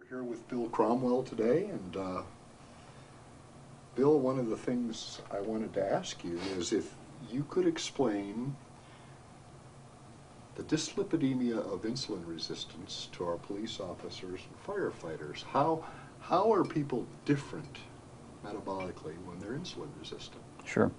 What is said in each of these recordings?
We're here with Bill Cromwell today, and Bill, one of the things I wanted to ask you is if you could explain the dyslipidemia of insulin resistance to our police officers and firefighters. How are people different metabolically when they're insulin resistant? Sure.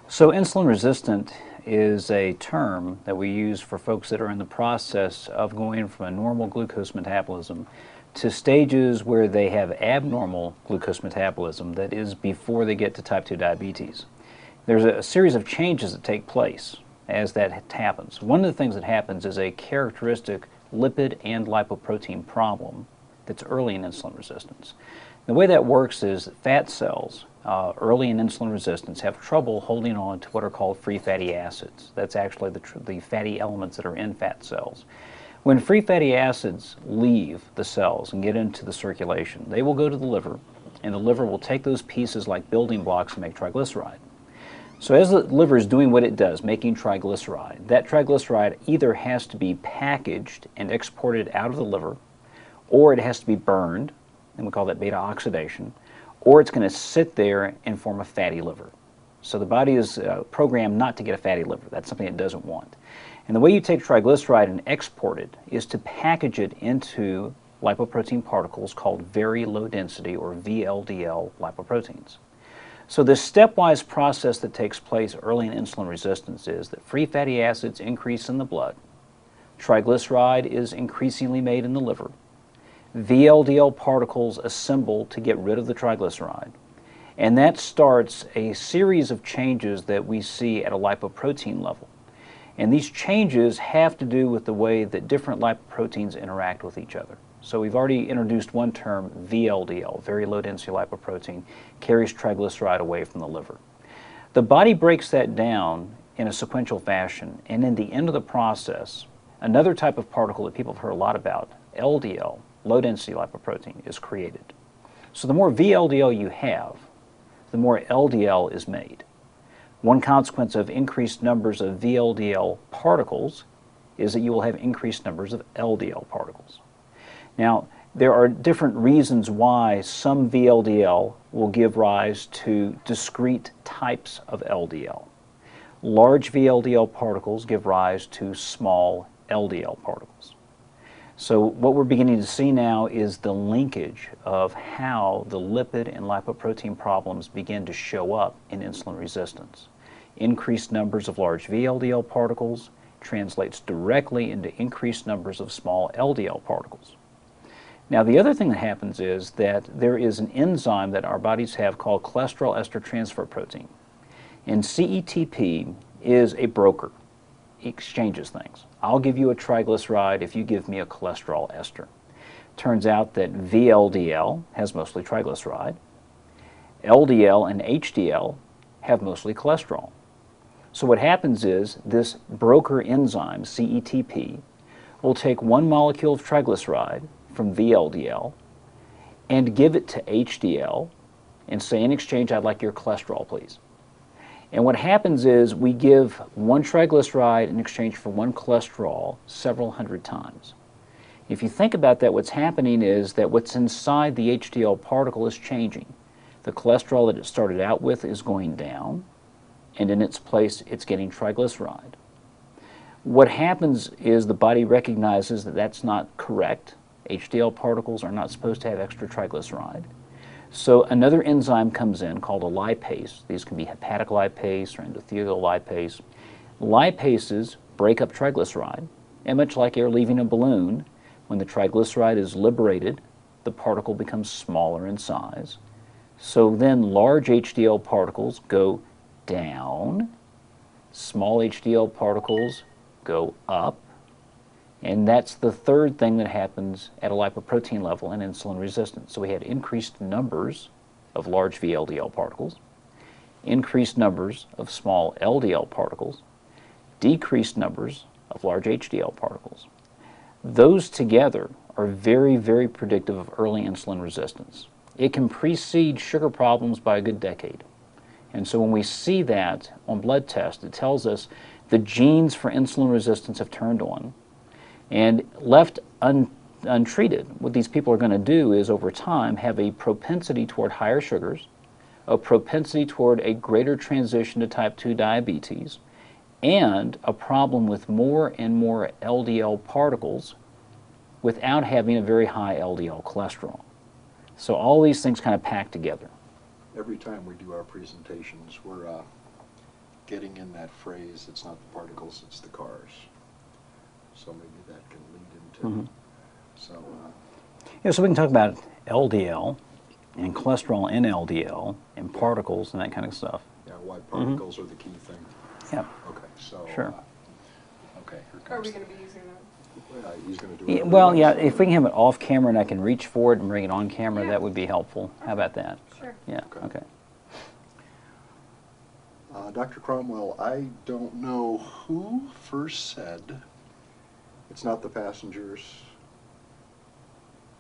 So insulin resistant is a term that we use for folks that are in the process of going from a normal glucose metabolism to stages where they have abnormal glucose metabolism, that is before they get to type 2 diabetes. There's a series of changes that take place as that happens. One of the things that happens is a characteristic lipid and lipoprotein problem that's early in insulin resistance. The way that works is that fat cells early in insulin resistance have trouble holding on to what are called free fatty acids. That's actually the fatty elements that are in fat cells. When free fatty acids leave the cells and get into the circulation, they will go to the liver, and the liver will take those pieces like building blocks and make triglyceride. So as the liver is doing what it does, making triglyceride, that triglyceride either has to be packaged and exported out of the liver, or it has to be burned, and we call that beta oxidation, or it's going to sit there and form a fatty liver. So the body is programmed not to get a fatty liver. That's something it doesn't want. And the way you take triglyceride and export it is to package it into lipoprotein particles called very low density, or VLDL lipoproteins. So this stepwise process that takes place early in insulin resistance is that free fatty acids increase in the blood, triglyceride is increasingly made in the liver, VLDL particles assemble to get rid of the triglyceride, and that starts a series of changes that we see at a lipoprotein level. And these changes have to do with the way that different lipoproteins interact with each other. So we've already introduced one term, VLDL, very low density lipoprotein, carries triglyceride away from the liver. The body breaks that down in a sequential fashion, and in the end of the process, another type of particle that people have heard a lot about, LDL, low density lipoprotein, is created. So the more VLDL you have, the more LDL is made. One consequence of increased numbers of VLDL particles is that you will have increased numbers of LDL particles. Now, there are different reasons why some VLDL will give rise to discrete types of LDL. Large VLDL particles give rise to small LDL particles. So what we're beginning to see now is the linkage of how the lipid and lipoprotein problems begin to show up in insulin resistance. Increased numbers of large VLDL particles translates directly into increased numbers of small LDL particles. Now, the other thing that happens is that there is an enzyme that our bodies have called cholesterol ester transfer protein. And CETP is a broker. It exchanges things. I'll give you a triglyceride if you give me a cholesterol ester. Turns out that VLDL has mostly triglyceride. LDL and HDL have mostly cholesterol. So what happens is this broker enzyme, CETP, will take one molecule of triglyceride from VLDL and give it to HDL and say, in exchange, I'd like your cholesterol, please. And what happens is we give one triglyceride in exchange for one cholesterol several hundred times. If you think about that, what's happening is that what's inside the HDL particle is changing. The cholesterol that it started out with is going down, and in its place it's getting triglyceride. What happens is the body recognizes that that's not correct. HDL particles are not supposed to have extra triglyceride. So another enzyme comes in called a lipase. These can be hepatic lipase or endothelial lipase. Lipases break up triglyceride, and much like air leaving a balloon, when the triglyceride is liberated, the particle becomes smaller in size. So then large HDL particles go down, small HDL particles go up, and that's the third thing that happens at a lipoprotein level in insulin resistance. So we had increased numbers of large VLDL particles, increased numbers of small LDL particles, decreased numbers of large HDL particles. Those together are very, very predictive of early insulin resistance. It can precede sugar problems by a good decade. And so when we see that on blood tests, it tells us the genes for insulin resistance have turned on, and left untreated, what these people are going to do is over time have a propensity toward higher sugars, a propensity toward a greater transition to type 2 diabetes, and a problem with more and more LDL particles without having a very high LDL cholesterol. So all these things kind of pack together. Every time we do our presentations, we're getting in that phrase, it's not the particles, it's the cars. So maybe that can lead into, so. Yeah, so we can talk about LDL and cholesterol in LDL and particles and that kind of stuff. Yeah, why particles are the key thing. Yeah. Okay, so. Sure. Okay, here comes. Are we going to be using that? He's going to do Yeah, it. well, yeah, if we can have it off camera and I can reach for it and bring it on camera, Yeah. that would be helpful. How about that? Sure. Yeah, Okay. okay. Dr. Cromwell, I don't know who first said, it's not the passengers,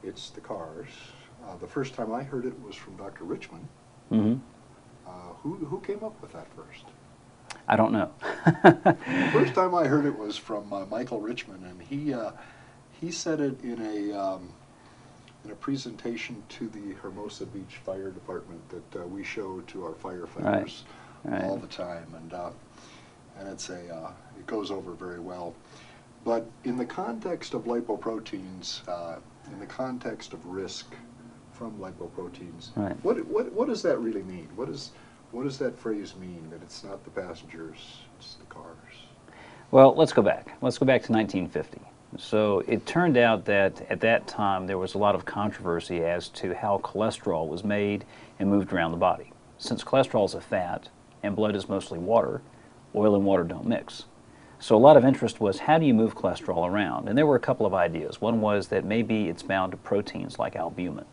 it's the cars. The first time I heard it was from Dr. Richmond. Mm-hmm. Who came up with that first? I don't know. The first time I heard it was from Michael Richmond, and he said it in a presentation to the Hermosa Beach Fire Department that we show to our firefighters Right. all the time, and it's it goes over very well. But in the context of lipoproteins, in the context of risk from lipoproteins, Right. what does that really mean? What does that phrase mean, that it's not the passengers, it's the cars? Well, let's go back. Let's go back to 1950. So it turned out that at that time there was a lot of controversy as to how cholesterol was made and moved around the body. Since cholesterol is a fat and blood is mostly water, oil and water don't mix. So a lot of interest was, how do you move cholesterol around? And there were a couple of ideas. One was that maybe it's bound to proteins like albumin.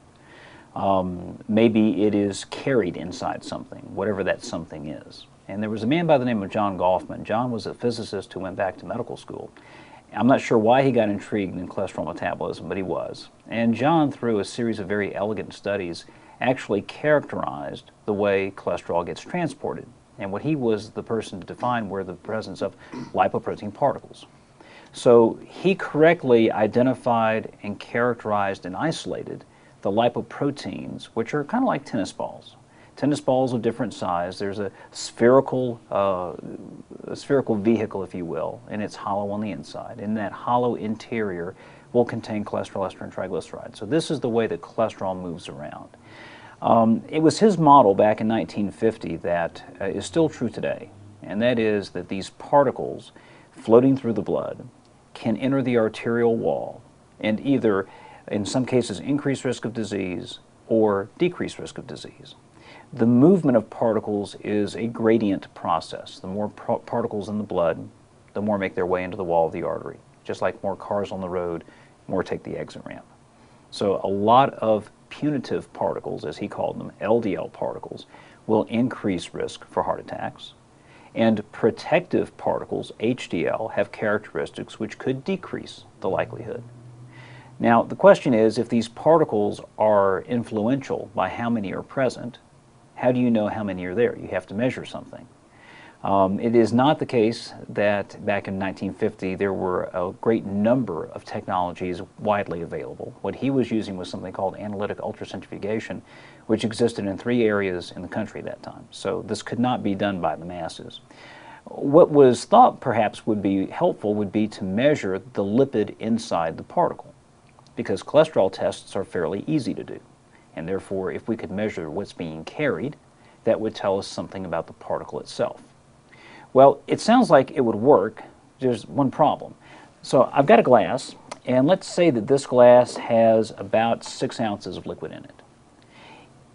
Maybe it is carried inside something, whatever that something is. And there was a man by the name of John Goffman. John was a physicist who went back to medical school. I'm not sure why he got intrigued in cholesterol metabolism, but he was. And John, through a series of very elegant studies, actually characterized the way cholesterol gets transported. And what he was the person to define were the presence of lipoprotein particles. So he correctly identified and characterized and isolated the lipoproteins, which are kind of like tennis balls. Tennis balls of different size. There's a spherical vehicle, if you will, and it's hollow on the inside. And that hollow interior will contain cholesterol, ester, and triglycerides. So this is the way that cholesterol moves around. It was his model back in 1950 that is still true today, and that is that these particles floating through the blood can enter the arterial wall and either, in some cases, increase risk of disease or decrease risk of disease. The movement of particles is a gradient process. The more particles in the blood, the more make their way into the wall of the artery. Just like more cars on the road, more take the exit ramp. So a lot of punitive particles, as he called them, LDL particles, will increase risk for heart attacks. And protective particles, HDL, have characteristics which could decrease the likelihood. Now, the question is, if these particles are influential by how many are present, how do you know how many are there? You have to measure something. It is not the case that back in 1950 there were a great number of technologies widely available. What he was using was something called analytic ultracentrifugation, which existed in 3 areas in the country at that time. So this could not be done by the masses. What was thought perhaps would be helpful would be to measure the lipid inside the particle, because cholesterol tests are fairly easy to do. And therefore, if we could measure what's being carried, that would tell us something about the particle itself. Well, it sounds like it would work. There's one problem. So I've got a glass, and let's say that this glass has about 6 ounces of liquid in it.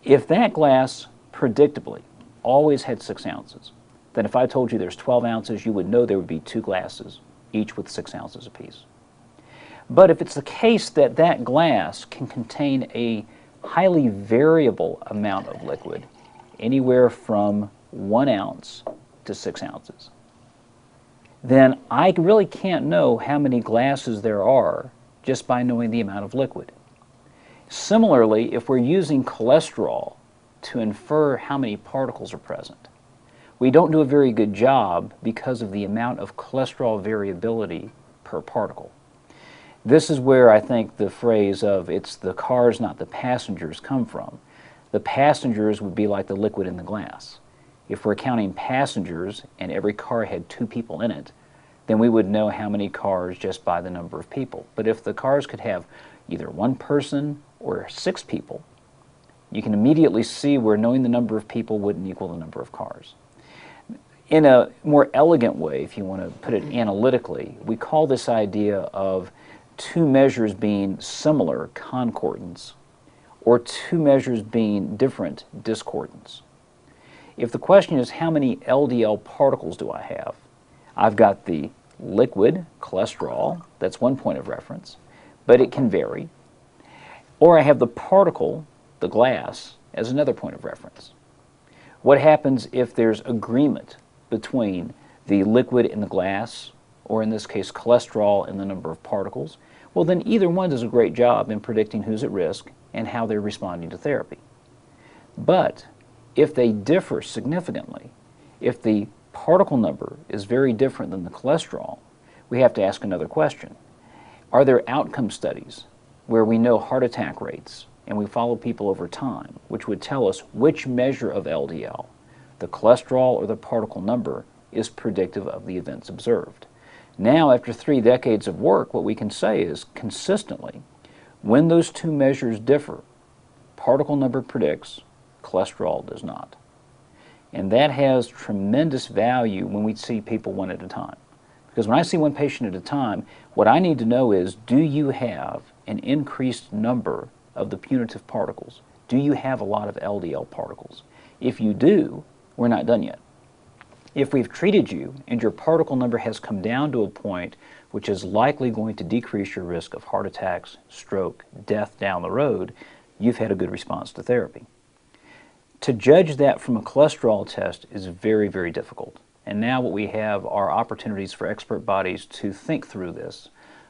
If that glass predictably always had 6 ounces, then if I told you there's 12 ounces, you would know there would be 2 glasses, each with 6 ounces apiece. But if it's the case that that glass can contain a highly variable amount of liquid, anywhere from 1 ounce to 6 ounces, then I really can't know how many glasses there are just by knowing the amount of liquid. Similarly, if we're using cholesterol to infer how many particles are present, we don't do a very good job because of the amount of cholesterol variability per particle. This is where I think the phrase of "it's the cars, not the passengers" come from. The passengers would be like the liquid in the glass. If we're counting passengers and every car had 2 people in it, then we would know how many cars just by the number of people. But if the cars could have either 1 person or 6 people, you can immediately see where knowing the number of people wouldn't equal the number of cars. In a more elegant way, if you want to put it analytically, we call this idea of 2 measures being similar concordance, or 2 measures being different discordance. If the question is how many LDL particles do I have, I've got the liquid, cholesterol, that's one point of reference, but it can vary. Or I have the particle, the glass, as another point of reference. What happens if there's agreement between the liquid and the glass, or in this case cholesterol and the number of particles? Well, then either one does a great job in predicting who's at risk and how they're responding to therapy. But if they differ significantly, if the particle number is very different than the cholesterol, we have to ask another question. Are there outcome studies where we know heart attack rates and we follow people over time, which would tell us which measure of LDL, the cholesterol or the particle number, is predictive of the events observed? Now, after 3 decades of work, what we can say is consistently, when those 2 measures differ, particle number predicts, cholesterol does not. And that has tremendous value when we see people one at a time. Because when I see one patient at a time, what I need to know is, do you have an increased number of the punitive particles? Do you have a lot of LDL particles? If you do, we're not done yet. If we've treated you and your particle number has come down to a point which is likely going to decrease your risk of heart attacks, stroke, death down the road, you've had a good response to therapy. To judge that from a cholesterol test is very, very difficult. And now what we have are opportunities for expert bodies to think through this,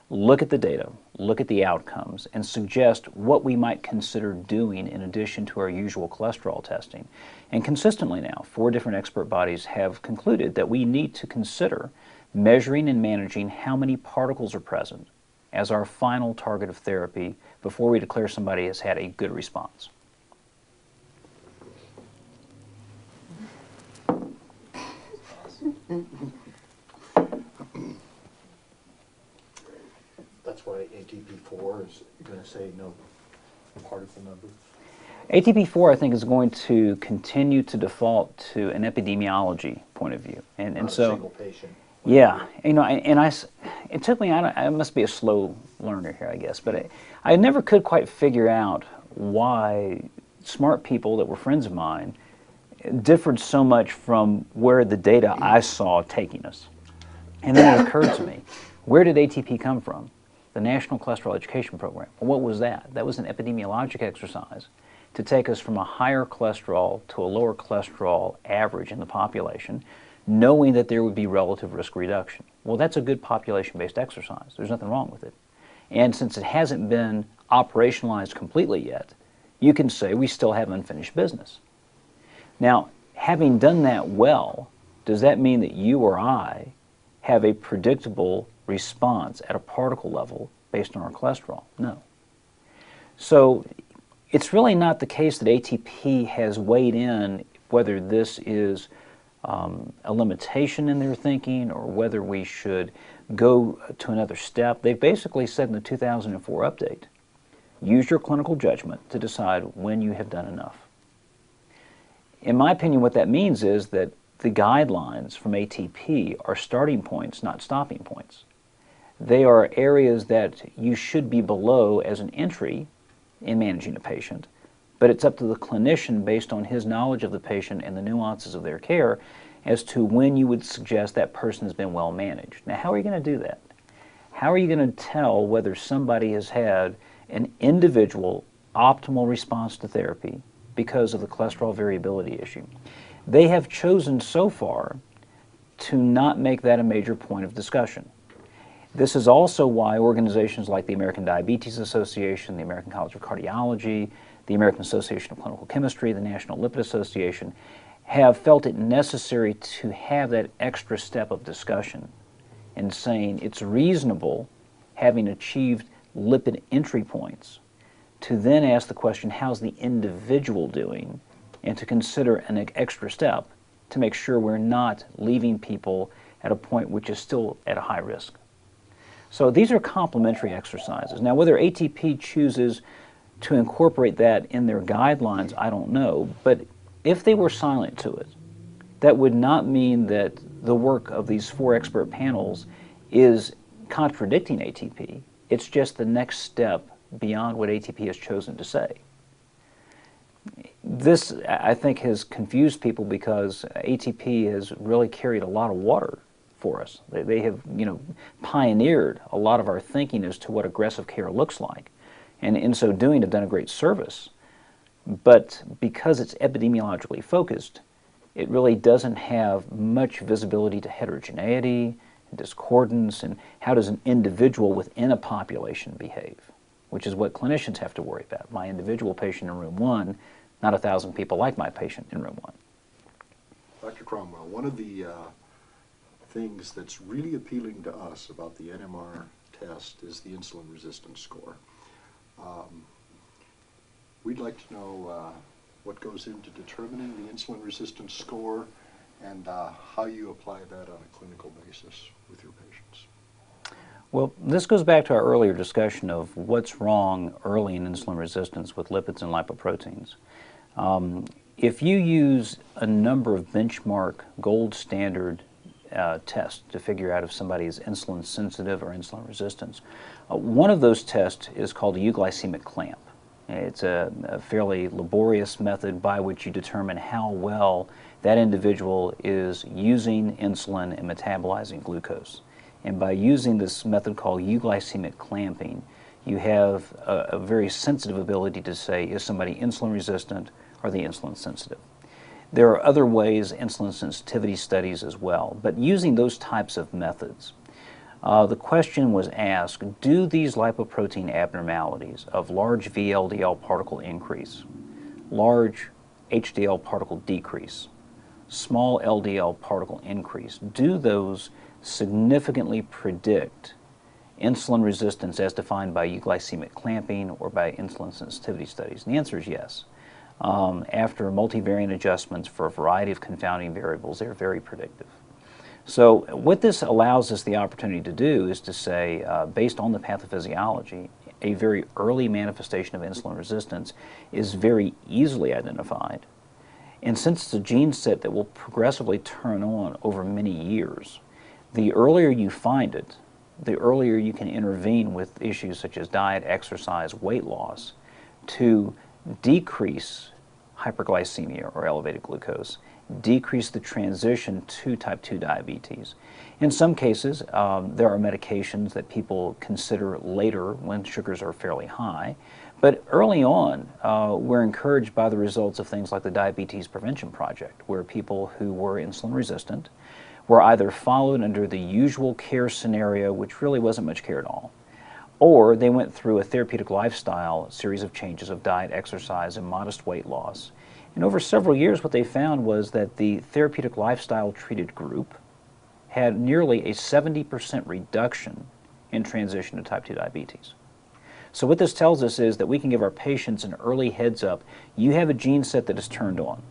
look at the data, look at the outcomes, and suggest what we might consider doing in addition to our usual cholesterol testing. And consistently now, 4 different expert bodies have concluded that we need to consider measuring and managing how many particles are present as our final target of therapy before we declare somebody has had a good response. That's why ATP4 is going to say no particle number. ATP4, I think, is going to continue to default to an epidemiology point of view, and Not so a single patient. yeah, you know, it took me. I must be a slow learner here, I guess, but I never could quite figure out why smart people that were friends of mine differed so much from where the data I saw taking us. And then it occurred to me, where did ATP come from? The National Cholesterol Education Program. Well, what was that? That was an epidemiologic exercise to take us from a higher cholesterol to a lower cholesterol average in the population, knowing that there would be relative risk reduction. Well, that's a good population-based exercise. There's nothing wrong with it. And since it hasn't been operationalized completely yet, you can say we still have unfinished business. Now, having done that well, does that mean that you or I have a predictable response at a particle level based on our cholesterol? No. So it's really not the case that ATP has weighed in whether this is a limitation in their thinking or whether we should go to another step. They've basically said in the 2004 update, use your clinical judgment to decide when you have done enough. In my opinion, what that means is that the guidelines from ATP are starting points, not stopping points. They are areas that you should be below as an entry in managing a patient, but it's up to the clinician based on his knowledge of the patient and the nuances of their care as to when you would suggest that person has been well managed. Now, how are you going to do that? How are you going to tell whether somebody has had an individual optimal response to therapy because of the cholesterol variability issue? They have chosen so far to not make that a major point of discussion. This is also why organizations like the American Diabetes Association, the American College of Cardiology, the American Association of Clinical Chemistry, the National Lipid Association have felt it necessary to have that extra step of discussion in saying it's reasonable having achieved lipid entry points, to then ask the question, how's the individual doing, and to consider an extra step to make sure we're not leaving people at a point which is still at a high risk. So these are complementary exercises. Now, whether ATP chooses to incorporate that in their guidelines, I don't know, but if they were silent to it, that would not mean that the work of these 4 expert panels is contradicting ATP. It's just the next step beyond what ATP has chosen to say. This, I think, has confused people because ATP has really carried a lot of water for us. They have, pioneered a lot of our thinking as to what aggressive care looks like, and in so doing have done a great service. But because it's epidemiologically focused, it really doesn't have much visibility to heterogeneity, discordance, and how does an individual within a population behave, which is what clinicians have to worry about. My individual patient in room 1, not 1,000 people like my patient in room 1. Dr. Cromwell, one of the things that's really appealing to us about the NMR test is the insulin resistance score. We'd like to know what goes into determining the insulin resistance score and how you apply that on a clinical basis with your patients. Well, this goes back to our earlier discussion of what's wrong early in insulin resistance with lipids and lipoproteins. If you use a number of benchmark gold standard tests to figure out if somebody is insulin sensitive or insulin resistant, one of those tests is called a euglycemic clamp. It's a fairly laborious method by which you determine how well that individual is using insulin and metabolizing glucose. And by using this method called euglycemic clamping, you have a very sensitive ability to say, is somebody insulin resistant or are they insulin sensitive? There are other ways, insulin sensitivity studies as well, but using those types of methods, the question was asked, do these lipoprotein abnormalities of large VLDL particle increase, large HDL particle decrease, small LDL particle increase, do those significantly predict insulin resistance as defined by euglycemic clamping or by insulin sensitivity studies? And the answer is yes. After multivariate adjustments for a variety of confounding variables, they're very predictive. So what this allows us the opportunity to do is to say, based on the pathophysiology, a very early manifestation of insulin resistance is very easily identified. And since it's a gene set that will progressively turn on over many years, the earlier you find it, the earlier you can intervene with issues such as diet, exercise, weight loss to decrease hyperglycemia or elevated glucose, decrease the transition to type 2 diabetes. In some cases, there are medications that people consider later when sugars are fairly high, but early on, we're encouraged by the results of things like the Diabetes Prevention Project, where people who were insulin resistant were either followed under the usual care scenario, which really wasn't much care at all, or they went through a therapeutic lifestyle series of changes of diet, exercise, and modest weight loss. And over several years, what they found was that the therapeutic lifestyle treated group had nearly a 70% reduction in transition to type 2 diabetes. So what this tells us is that we can give our patients an early heads up. You have a gene set that is turned on.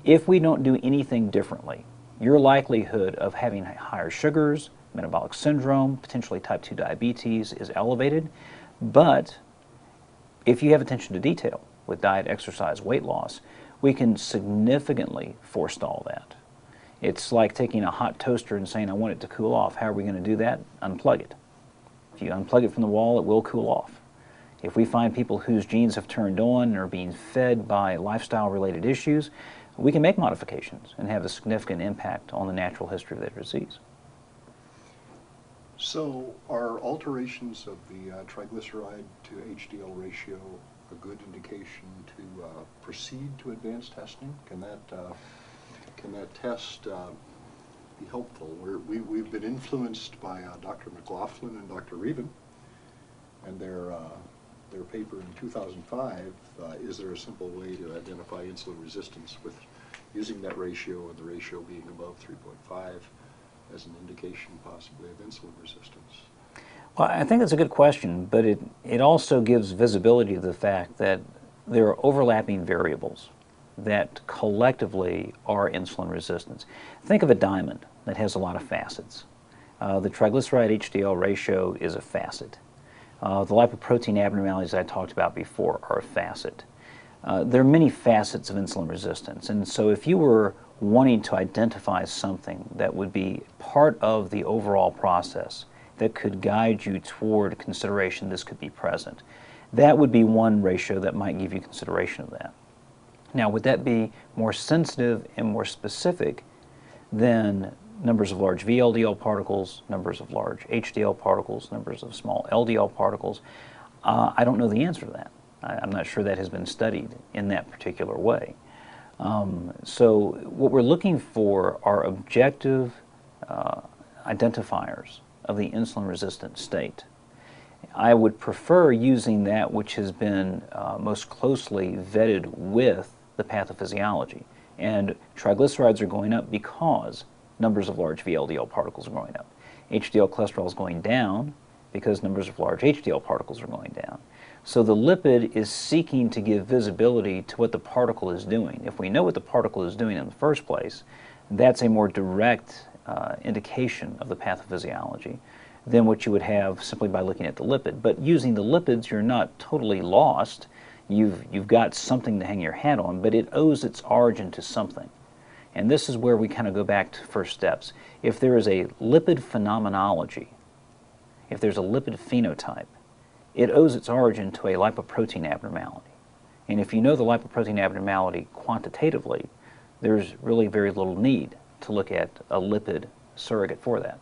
If we don't do anything differently, your likelihood of having higher sugars, metabolic syndrome, potentially type 2 diabetes is elevated. But if you have attention to detail with diet, exercise, weight loss, we can significantly forestall that. It's like taking a hot toaster and saying, I want it to cool off. How are we going to do that? Unplug it. If you unplug it from the wall, it will cool off. If we find people whose genes have turned on and are being fed by lifestyle-related issues, we can make modifications and have a significant impact on the natural history of their disease. So are alterations of the triglyceride to HDL ratio a good indication to proceed to advanced testing? Can that test be helpful? We've been influenced by Dr. McLaughlin and Dr. Reven and their paper in 2005, is there a simple way to identify insulin resistance with using that ratio and the ratio being above 3.5 as an indication possibly of insulin resistance? Well, I think that's a good question, but it also gives visibility to the fact that there are overlapping variables that collectively are insulin resistance. Think of a diamond that has a lot of facets. The triglyceride HDL ratio is a facet. The lipoprotein abnormalities I talked about before are a facet. There are many facets of insulin resistance, and so if you were wanting to identify something that would be part of the overall process that could guide you toward consideration this could be present, that would be one ratio that might give you consideration of that. Now, would that be more sensitive and more specific than numbers of large VLDL particles, numbers of large HDL particles, numbers of small LDL particles? I don't know the answer to that. I'm not sure that has been studied in that particular way. So what we're looking for are objective identifiers of the insulin-resistant state. I would prefer using that which has been most closely vetted with the pathophysiology. And triglycerides are going up because numbers of large VLDL particles are going up. HDL cholesterol is going down because numbers of large HDL particles are going down. So the lipid is seeking to give visibility to what the particle is doing. If we know what the particle is doing in the first place, that's a more direct indication of the pathophysiology than what you would have simply by looking at the lipid. But using the lipids, you're not totally lost. You've got something to hang your hat on, but it owes its origin to something. And this is where we kind of go back to first steps. If there is a lipid phenomenology, if there's a lipid phenotype, it owes its origin to a lipoprotein abnormality. And if you know the lipoprotein abnormality quantitatively, there's really very little need to look at a lipid surrogate for that.